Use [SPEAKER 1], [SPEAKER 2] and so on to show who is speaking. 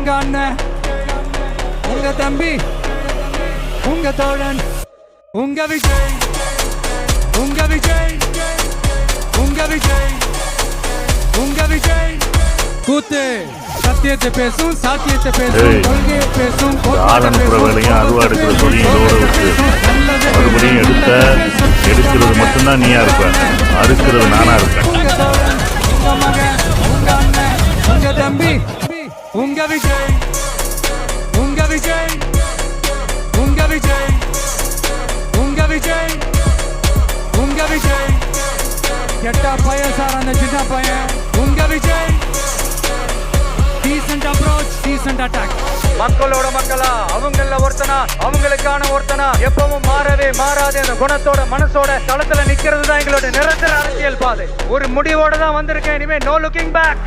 [SPEAKER 1] உங்க அண்ணன், உங்க தம்பி, உங்க தோழன், உங்க விஜய், உங்க விஜய், உங்க விஜய், உங்க விஜய். கூத்து சத்தியத்தை பேசும், சாத்தியத்தை பேசும், கொள்கையை பேசும்,
[SPEAKER 2] வேலையும் அருவா எடுக்கிற சொல்லி இதோட விட்டு மறுபடியும் எடுக்கிறது மட்டும்தான் நீயா இருப்ப, அறுக்கிறது நானா இருப்பேன்.
[SPEAKER 1] உங்க தோழன், உங்க மகன், உங்க அண்ணன், உங்க தம்பி, உங்க விஜய், உங்க விஜய், உங்க விஜய், உங்க விஜய், உங்க விஜய். கெட்ட பையன் சார் அந்த சின்ன பையன். உங்க Vijay. Decent approach, decent attack. மக்களோட மக்களா, அவங்கள ஒருத்தனா, அவங்களுக்கான ஒருத்தனா, எப்பவும் மாறவே மாறாது அந்த குணத்தோட மனசோட தளத்துல நிக்கிறது தான் எங்களோட நிரந்தர அரசியல் பாதை. ஒரு முடிவோட தான் வந்திருக்கேன். இனிமே நோ லுக்கிங் பேக்.